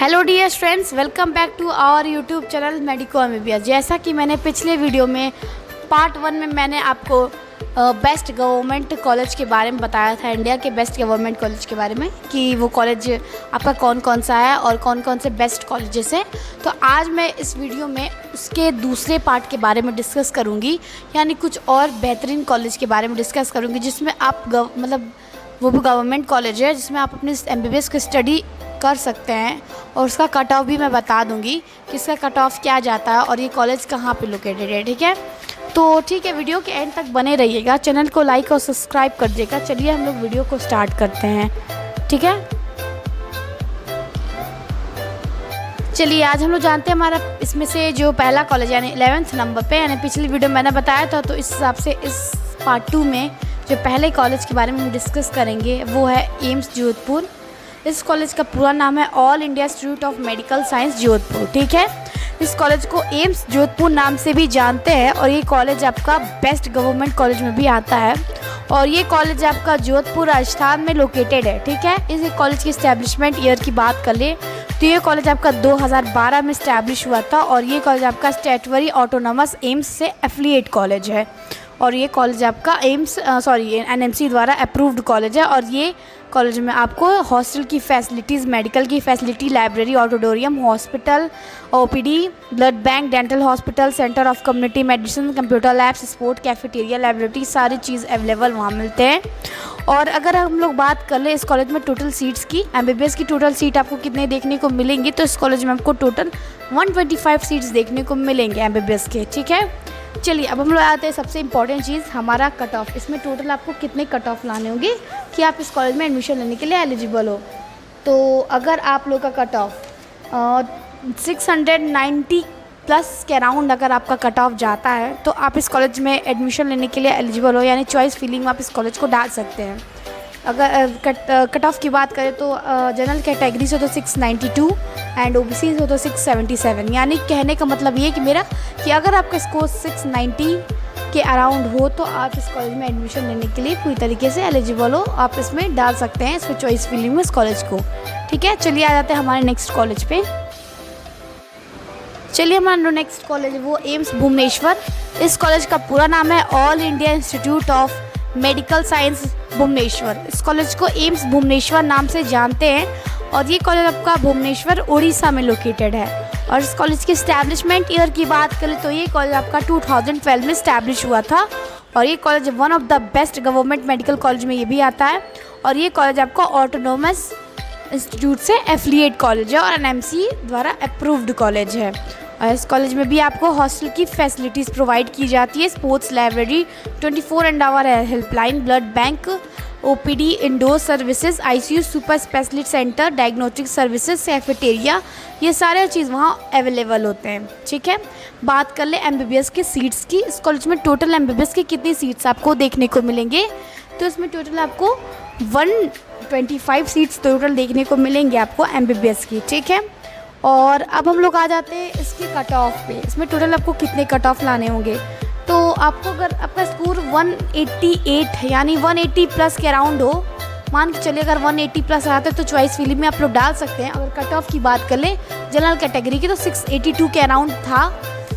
Hello dear friends, welcome back to our YouTube channel Medico MBBS. जैसा कि मैंने पिछले वीडियो में पार्ट 1 में मैंने आपको बेस्ट गवर्नमेंट कॉलेज के बारे में बताया था, इंडिया के बेस्ट गवर्नमेंट कॉलेज के बारे में कि वो कॉलेज आपका कौन कौन सा है और कौन कौन से बेस्ट कॉलेजेस हैं। तो आज मैं इस वीडियो में उसके दूसरे पार्ट के बारे में डिस्कस करूँगी, यानी कुछ और बेहतरीन कॉलेज के बारे में डिस्कस करूँगी जिसमें आप वो भी गवर्नमेंट कॉलेज है जिसमें आप अपनी एमबीबीएस की स्टडी कर सकते हैं और उसका कट ऑफ भी मैं बता दूंगी कि इसका कट ऑफ क्या जाता है और ये कॉलेज कहाँ पे लोकेटेड है। ठीक है, तो ठीक है, वीडियो के एंड तक बने रहिएगा, चैनल को लाइक और सब्सक्राइब कर दीजिएगा। चलिए हम लोग वीडियो को स्टार्ट करते हैं। ठीक है, चलिए आज हम लोग जानते हैं हमारा इसमें से जो पहला कॉलेज यानी 11th नंबर पे, यानी पिछली वीडियो में मैंने बताया था, तो इस हिसाब से इस पार्ट 2 में जो पहले कॉलेज के बारे में हम डिस्कस करेंगे वो है एम्स जोधपुर। इस कॉलेज का पूरा नाम है All India Institute of Medical science Jodhpur. ठीक है, इस कॉलेज को एम्स जोधपुर नाम से भी जानते हैं और ये कॉलेज आपका बेस्ट गवर्नमेंट कॉलेज में भी आता है और ये कॉलेज आपका जोधपुर राजस्थान में लोकेटेड है। ठीक है, इस कॉलेज की इस्टेब्लिशमेंट ईयर की बात कर ले तो ये कॉलेज आपका 2012 में इस्टेब्लिश हुआ था और ये कॉलेज आपका स्टेटरी ऑटोनोमस एम्स से एफिलिएट कॉलेज है और ये कॉलेज आपका एनएमसी द्वारा अप्रूव्ड कॉलेज है। और ये कॉलेज में आपको हॉस्टल की फैसिलिटीज़, मेडिकल की facility, library, auditorium, hospital, OPD, blood bank, dental hospital, centre of community medicine, computer labs, sport, cafeteria, library, सारी चीज़ अवेलेबल वहाँ मिलते हैं। और अगर हम लोग बात कर ले इस कॉलेज में टोटल सीट्स की, एमबीबीएस की टोटल सीट आपको कितने देखने को मिलेंगी, तो इस कॉलेज में आपको टोटल 125 सीट्स देखने को मिलेंगे एमबीबीएस के। ठीक है, चलिए अब हम लोग आते हैं सबसे इम्पॉर्टेंट चीज़, हमारा कट ऑफ। इसमें टोटल आपको कितने कट ऑफ लाने होंगे कि आप इस कॉलेज में एडमिशन लेने के लिए एलिजिबल हो। तो अगर आप लोग का कट ऑफ 690 प्लस के अराउंड अगर आपका कट ऑफ जाता है तो आप इस कॉलेज में एडमिशन लेने के लिए एलिजिबल हो, यानी चॉइस फिलिंग में आप इस कॉलेज को डाल सकते हैं। अगर कट ऑफ की बात करें तो जनरल कैटेगरी से तो 692 एंड ओबीसी से तो 677, यानी कहने का मतलब ये कि मेरा कि अगर आपका स्कोर 690 के अराउंड हो तो आप इस कॉलेज में एडमिशन लेने के लिए पूरी तरीके से एलिजिबल हो, आप इसमें डाल सकते हैं इसमें चॉइस फिलिंग में इस कॉलेज को। ठीक है, चलिए आ जाते हैं हमारे नेक्स्ट कॉलेज पे। चलिए हमारा नेक्स्ट कॉलेज है वो एम्स भुवनेश्वर। इस कॉलेज का पूरा नाम है All India Institute of Medical Science Bhubaneswar. इस कॉलेज को एम्स भुवनेश्वर नाम से जानते हैं और ये कॉलेज आपका भुवनेश्वर उड़ीसा में लोकेटेड है। और इस कॉलेज की इस्टेब्लिशमेंट ईयर की बात करें तो ये कॉलेज आपका 2012 में इस्टेब्लिश हुआ था और ये college one of the best government medical college में ये भी आता है और ये कॉलेज आपका ऑटोनोमस इंस्टीट्यूट से एफिलिएट कॉलेज है और एनएमसी द्वारा अप्रूव्ड कॉलेज है। और इस कॉलेज में भी आपको हॉस्टल की फैसिलिटीज़ प्रोवाइड की जाती है, sports, library, 24 helpline, blood bank, OPD, indoor services, ICU, super specialist centre, diagnostic services, cafeteria, ये सारे चीज़ वहाँ अवेलेबल होते हैं। ठीक है, बात कर ले एमबीबीएस की सीट्स की। इस कॉलेज में टोटल एमबीबीएस की कितनी सीट्स आपको देखने को मिलेंगे, तो इसमें टोटल आपको 125 सीट्स टोटल देखने को मिलेंगे आपको एमबीबीएस की। ठीक है, और अब हम लोग आ जाते हैं इसके कट ऑफ पे। इसमें टोटल आपको कितने कट ऑफ लाने होंगे, तो आपको अगर आपका स्कोर 188 यानी 180 प्लस के अराउंड हो, मान के चलिए अगर 180 प्लस आता है तो चॉइस फिलिंग में आप लोग डाल सकते हैं। अगर कट ऑफ की बात कर लें जनरल कैटेगरी की तो 682 के अराउंड था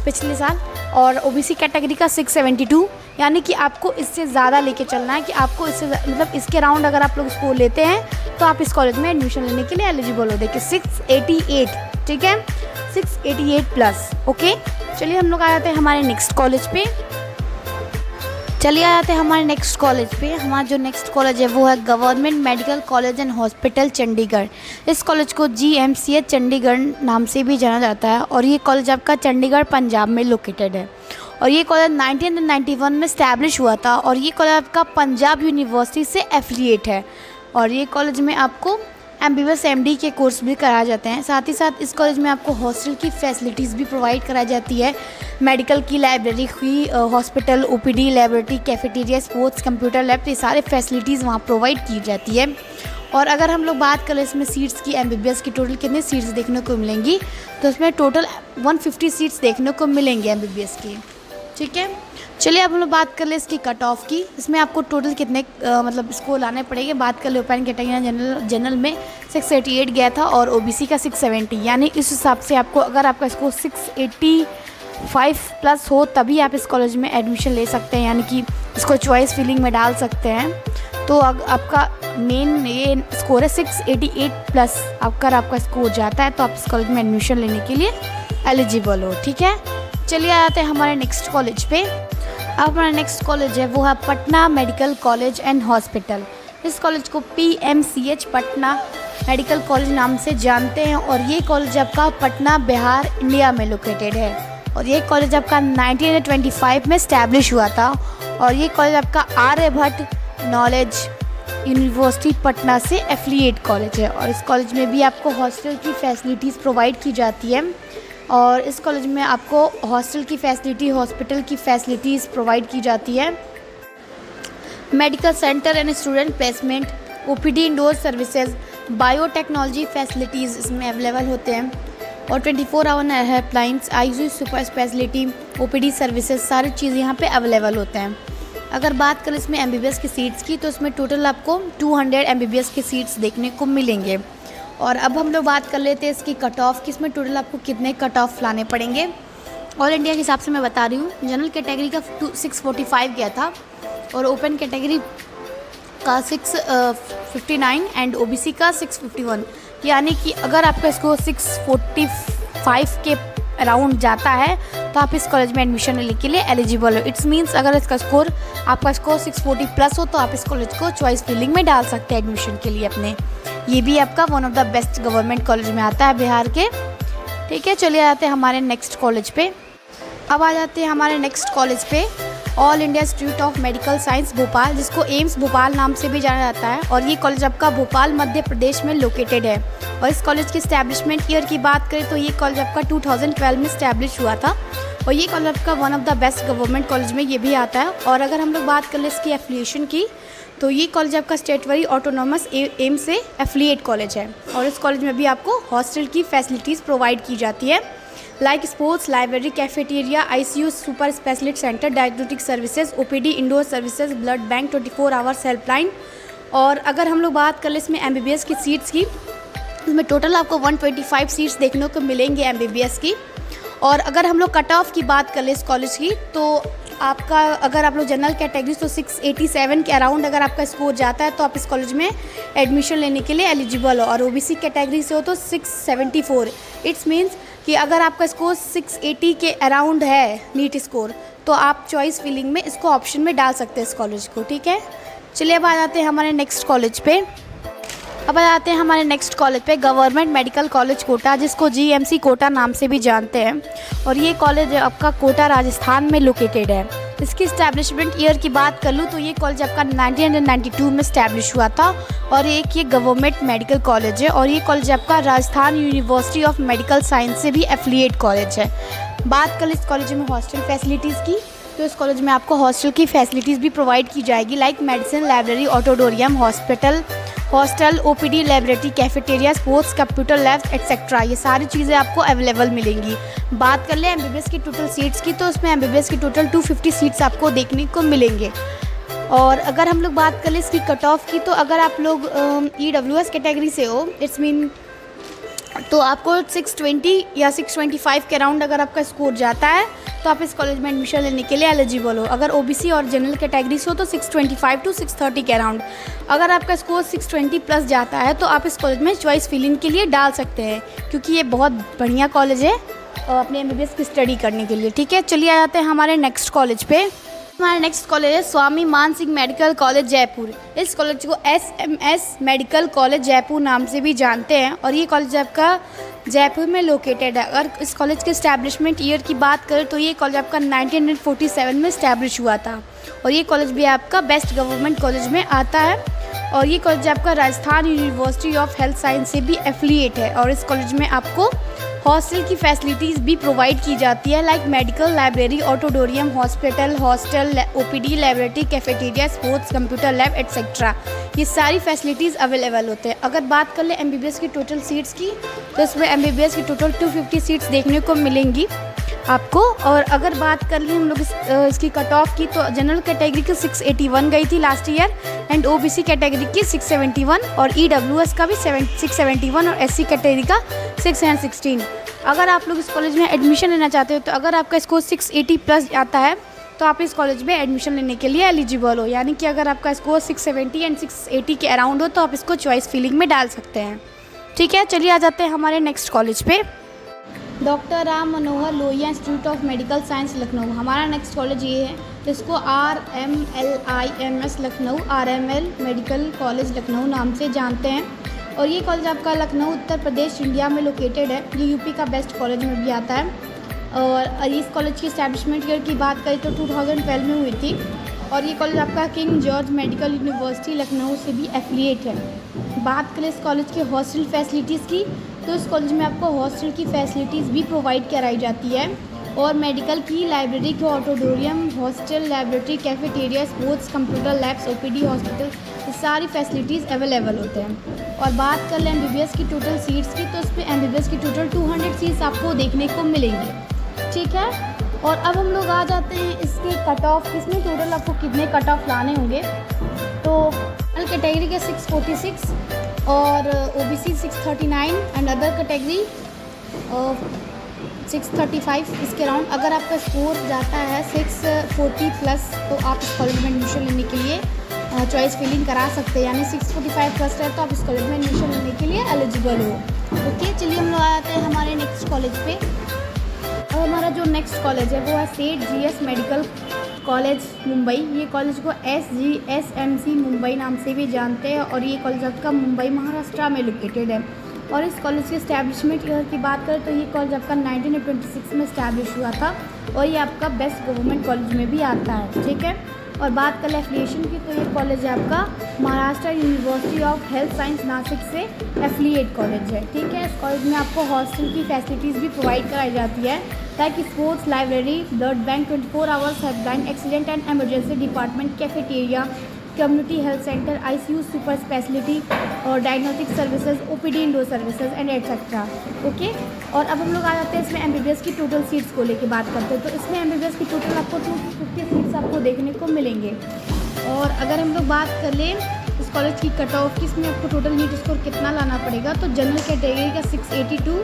पिछले साल और ओबीसी कैटेगरी का 672, यानी कि आपको इससे ज़्यादा लेके चलना है कि आपको इससे मतलब इसके अराउंड अगर आप लोग स्कोर लेते हैं तो आप इस कॉलेज में एडमिशन लेने के लिए एलिजिबल हो। देखिए 688, ठीक है, 688 प्लस। ओके, चलिए हम लोग आ जाते हैं हमारे नेक्स्ट कॉलेज पे। हमारा जो नेक्स्ट कॉलेज है वो है government medical college and hospital Chandigarh. इस कॉलेज को GMCH चंडीगढ़ नाम से भी जाना जाता है और ये कॉलेज आपका चंडीगढ़ पंजाब में लोकेटेड है और ये कॉलेज 1991 में इस्टेब्लिश हुआ था और ये कॉलेज आपका पंजाब यूनिवर्सिटी से एफिलिएट है और ये कॉलेज में आपको एमबीबीएस MD के कोर्स भी कराए जाते हैं। साथ ही साथ इस कॉलेज में आपको हॉस्टल की फैसिलिटीज़ भी प्रोवाइड कराई जाती है, मेडिकल की, लाइब्रेरी की, hospital, OPD, library, cafeteria, sports, computer lab, ये सारे फैसिलिटीज़ वहाँ प्रोवाइड की जाती है। और अगर हम लोग बात करें इसमें सीट्स की, एमबीबीएस की टोटल कितनी सीट्स देखने को मिलेंगी, तो इसमें टोटल 150 सीट्स देखने को मिलेंगी एमबीबीएस की। ठीक है, चलिए अब हम लोग बात कर ले इसकी कट ऑफ की। इसमें आपको टोटल कितने मतलब स्कोर लाने पड़ेंगे। बात कर ले ओपन कैटेगरी जनरल में 688 गया था और ओबीसी का 670, यानी इस हिसाब से आपको अगर आपका स्कोर 685 प्लस हो तभी आप इस कॉलेज में एडमिशन ले सकते हैं, यानी कि इसको चॉइस फिलिंग में डाल सकते हैं। तो आपका मेन ये स्कोर है 688 प्लस। अगर आपका स्कोर जाता है तो आप इस कॉलेज में एडमिशन लेने के लिए एलिजिबल हो। ठीक है, चलिए आते हैं हमारे नेक्स्ट कॉलेज पे। अब हमारा नेक्स्ट कॉलेज है वो है Patna medical college and hospital. इस कॉलेज को PMCH पटना मेडिकल कॉलेज नाम से जानते हैं और ये कॉलेज आपका पटना बिहार इंडिया में लोकेटेड है। और ये कॉलेज आपका 1925 में इस्टेब्लिश हुआ था और ये कॉलेज आपका आर्यभट्ट नॉलेज यूनिवर्सिटी पटना से एफिलिएट कॉलेज है। और इस कॉलेज में भी आपको हॉस्टल की फैसिलिटीज़ प्रोवाइड की जाती है और इस कॉलेज में आपको हॉस्टल की फैसिलिटी, हॉस्पिटल की फैसिलिटीज़ प्रोवाइड की जाती है। Medical centre and student placement, OPD indoor services, biotechnology facilities इसमें अवेलेबल होते हैं और 24 hour helplines, ICU super speciality, OPD services, सारी चीज़ यहाँ पे अवेलेबल होते हैं। अगर बात करें इसमें MBBS की सीट्स की तो इसमें टोटल आपको 200 MBBS की सीट्स देखने को मिलेंगे। और अब हम लोग बात कर लेते हैं इसकी कट ऑफ की। इसमें टोटल आपको कितने कट ऑफ लाने पड़ेंगे। ऑल इंडिया के हिसाब से मैं बता रही हूँ। जनरल कैटेगरी का 645 गया था और ओपन कैटेगरी का 659 एंड OBC का 651, यानी कि अगर आपका स्कोर 645 के अराउंड जाता है तो आप इस कॉलेज में एडमिशन लेने के लिए एलिजिबल हो। इट्स मीन्स अगर आपका स्कोर 640 प्लस हो तो आप इस कॉलेज को चॉइस फिलिंग में डाल सकते हैं एडमिशन के लिए अपने। ये भी आपका one of the best government college में आता है बिहार के। ठीक है, चलिए आते हैं हमारे नेक्स्ट कॉलेज पे। अब आ जाते हैं हमारे नेक्स्ट कॉलेज पे, all India Institute of Medical science Bhopal, जिसको एम्स भोपाल नाम से भी जाना जाता है। और ये कॉलेज आपका भोपाल मध्य प्रदेश में लोकेटेड है। और इस कॉलेज की इस्टेब्लिशमेंट ईयर की बात करें तो ये कॉलेज आपका 2012 में इस्टेब्लिश हुआ था और ये कॉलेज आपका one of the best government college में ये भी आता है। और अगर हम लोग बात कर ले इसकी एफिलिएशन की तो ये कॉलेज आपका स्टेटवरी ऑटोनॉमस एम्स से एफिलिएट कॉलेज है। और इस कॉलेज में भी आपको हॉस्टल की फैसिलिटीज़ प्रोवाइड की जाती है, like sports, library, cafeteria, ICU super specialist centre, diagnostic services, OPD indoor services, blood bank, 24 hours helpline. और अगर हम लोग बात कर ले इसमें MBBS की सीट्स की, इसमें टोटल आपको 125 सीट्स देखने को मिलेंगे MBBS की। और अगर हम लोग कट ऑफ की बात कर ले इस कॉलेज की तो आपका अगर आप लोग जनरल कैटेगरी तो 687 के अराउंड अगर आपका स्कोर जाता है तो आप इस कॉलेज में एडमिशन लेने के लिए एलिजिबल हो। और OBC कैटेगरी से हो तो 674। इट्स मीन्स कि अगर आपका स्कोर 680 के अराउंड है नीट स्कोर तो आप चॉइस फिलिंग में इसको ऑप्शन में डाल सकते हैं इस कॉलेज को। ठीक है, चलिए अब आ जाते हैं हमारे नेक्स्ट कॉलेज पे। अब आ जाते हैं हमारे नेक्स्ट कॉलेज पे, गवर्नमेंट मेडिकल कॉलेज कोटा, जिसको GMC कोटा नाम से भी जानते हैं। और ये कॉलेज आपका कोटा राजस्थान में लोकेटेड है। इसकी इस्टेब्लिशमेंट ईयर की बात कर लूँ तो ये कॉलेज आपका 1992 में इस्टेब्लिश हुआ था और एक ये गवर्नमेंट मेडिकल कॉलेज है। और ये कॉलेज आपका Rajasthan university of Medical science से भी एफिलिएट कॉलेज है। बात कर इस कॉलेज में हॉस्टल फैसिलिटीज़ की तो इस कॉलेज में आपको हॉस्टल की फैसिलिटीज़ भी प्रोवाइड की जाएगी, like medicine, library, auditorium, hostel, OPD, library, cafeteria, sports, computer lab etcetera, ये सारी चीज़ें आपको अवेलेबल मिलेंगी। बात कर ले MBBS की टोटल सीट्स की तो उसमें MBBS की टोटल 250 सीट्स आपको देखने को मिलेंगे। और अगर हम लोग बात कर ले इसकी कट ऑफ की तो अगर आप लोग EWS कैटेगरी से हो, इट्स मीन तो आपको 620 या 625 के अराउंड अगर आपका स्कोर जाता है तो आप इस कॉलेज में एडमिशन लेने के लिए एलिजिबल हो। अगर OBC और जनरल कैटेगरी से हो तो 625 टू 630 के अराउंड। अगर आपका स्कोर 620 प्लस जाता है तो आप इस कॉलेज में चॉइस फिलिंग के लिए डाल सकते हैं, क्योंकि ये बहुत बढ़िया कॉलेज है अपने MBBS की स्टडी करने के लिए। ठीक है, चलिए आ जाते हैं हमारे नेक्स्ट कॉलेज पे। हमारा नेक्स्ट कॉलेज है स्वामी मान सिंह मेडिकल कॉलेज जयपुर। इस कॉलेज को SMS मेडिकल कॉलेज जयपुर नाम से भी जानते हैं और ये कॉलेज आपका जयपुर में लोकेटेड है। अगर इस कॉलेज के इस्टेब्लिशमेंट ईयर की बात करें तो ये कॉलेज आपका 1947 में इस्टेब्लिश हुआ था और ये कॉलेज भी आपका बेस्ट गवर्नमेंट कॉलेज में आता है। और ये कॉलेज आपका Rajasthan university of health science से भी एफिलिएट है। और इस कॉलेज में आपको हॉस्टल की फैसिलिटीज़ भी प्रोवाइड की जाती है, like medical, library, auditorium, hospital, hostel, OPD, library, cafeteria, sports, computer lab etcetera, ये सारी फैसिलिटीज़ अवेलेबल होते हैं। अगर बात कर ले MBBS की टोटल सीट्स की तो इसमें MBBS की टोटल 250 सीट्स देखने को मिलेंगी। आपको। और अगर बात कर लें हम लोग इसकी कट ऑफ की, तो जनरल कैटेगरी की 681 गई थी last year, and OBC category की 671, और ईडब्ल्यूएस का भी 671, और एससी कैटेगरी का 616। अगर आप लोग इस कॉलेज में एडमिशन लेना चाहते हो, तो अगर आपका स्कोर 680 प्लस आता है तो आप इस कॉलेज में एडमिशन लेने के लिए एलिजिबल हो। यानी कि अगर आपका स्कोर 670 एंड 680 के अराउंड हो तो आप इसको चॉइस फिलिंग में डाल सकते हैं। ठीक है, चलिए आ जाते हैं हमारे नेक्स्ट कॉलेज पे। Doctor Ram Manohar Lohia institute of Medical science Lucknow, हमारा नेक्स्ट कॉलेज ये है। इसको RMLIMS Lucknow, RML medical college Lucknow नाम से जानते हैं। और ये कॉलेज आपका लखनऊ उत्तर प्रदेश इंडिया में लोकेटेड है। ये यूपी का बेस्ट कॉलेज में भी आता है। और इस कॉलेज की इस्टेब्लिशमेंट ईयर की बात करें तो 2012 में हुई थी। और ये कॉलेज आपका king George medical university Lucknow से भी एफिलिएट है। बात करें इस कॉलेज के हॉस्टल फैसिलिटीज़ की, तो इस कॉलेज में आपको हॉस्टल की फैसिलिटीज़ भी प्रोवाइड कराई जाती है। और मेडिकल की लाइब्रेरी के auditorium, hostel, laboratory, cafeteria, sports, computer labs, OPD, hospital, ये सारी फैसिलिटीज़ अवेलेबल होते हैं। और बात कर लें MBBS की टोटल सीट्स की, तो इस पर MBBS की टोटल 200 सीट्स आपको देखने को मिलेंगी। ठीक है, और अब हम लोग आ जाते हैं इसके कट ऑफ, इसमें टोटल आपको कितने कट ऑफ लाने होंगे। तो जनरल कैटेगरी के 646 और OBC 639 एंड अदर कैटेगरी 635 इसके अराउंड। अगर आपका स्कोर जाता है 640 प्लस तो आप इस कॉलेज में एडमिशन लेने के लिए चॉइस फिलिंग करा सकते हैं। यानी 645 प्लस है तो आप इस कॉलेज में एडमिशन लेने के लिए एलिजिबल हो। ओके, चलिए हम लोग आ जाते हैं हमारे नेक्स्ट कॉलेज पे। अब हमारा जो नेक्स्ट कॉलेज है वो है सेठ GS मेडिकल कॉलेज मुंबई। ये कॉलेज को SGSMC मुंबई नाम से भी जानते हैं। और ये कॉलेज आपका मुंबई महाराष्ट्र में लोकेटेड है। और इस कॉलेज के इस्टेब्लिशमेंट ईयर की बात करें तो ये कॉलेज आपका 1926 में इस्टेब्लिश हुआ था। और ये आपका बेस्ट गवर्नमेंट कॉलेज में भी आता है। ठीक है, और बात करें एफिलिएशन की, तो ये कॉलेज है आपका Maharashtra university of health science Nashik से एफिलिएट कॉलेज है। ठीक है, इस कॉलेज में आपको हॉस्टल की फैसिलिटीज़ भी प्रोवाइड कराई जाती है, ताकि sports, library, blood bank, 24 hours helpline, accident and emergency department, cafeteria, community health centre, ICU, super speciality और diagnostic services, OPD, indoor services and et cetera. Okay, और अब हम लोग आ जाते हैं इसमें MBBS की टोटल सीट्स को लेके बात करते हैं। तो इसमें MBBS की टोटल आपको 250 सीट्स आपको देखने को मिलेंगे। और अगर हम लोग बात कर लें इस कॉलेज की कट ऑफ की, इसमें आपको टोटल नीट स्कोर कितना लाना पड़ेगा, तो जनरल कैटेगरी का 682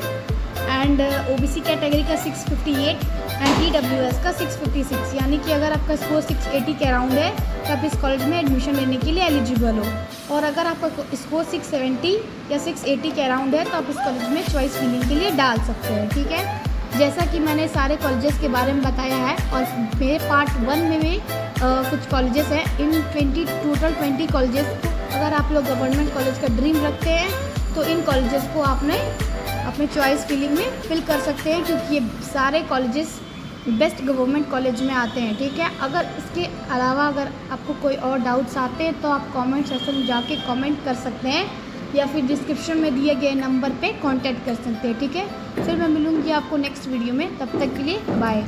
एंड OBC कैटेगरी का 658 एंड EWS का 656। यानी कि अगर आपका स्कोर 680 के अराउंड है तो आप इस कॉलेज में एडमिशन लेने के लिए एलिजिबल हो। और अगर आपका स्कोर 670 या 680 के अराउंड है तो आप इस कॉलेज में चॉइस फिलिंग के लिए डाल सकते हैं। ठीक है, जैसा कि मैंने सारे कॉलेजेस के बारे में बताया है। और मेरे पार्ट 1 में भी कुछ कॉलेजेस हैं। इन टोटल 20 कॉलेजेस को अगर आप लोग गवर्नमेंट कॉलेज का ड्रीम रखते हैं तो इन कॉलेजेस को आपने अपने चॉइस फिलिंग में फिल कर सकते हैं, क्योंकि ये सारे कॉलेजेस बेस्ट गवर्नमेंट कॉलेज में आते हैं। ठीक है, अगर इसके अलावा अगर आपको कोई और डाउट्स आते हैं तो आप कमेंट सेक्शन में जाके कमेंट कर सकते हैं, या फिर डिस्क्रिप्शन में दिए गए नंबर पे कांटेक्ट कर सकते हैं। ठीक है, फिर मैं मिलूँगी आपको नेक्स्ट वीडियो में, तब तक के लिए बाय।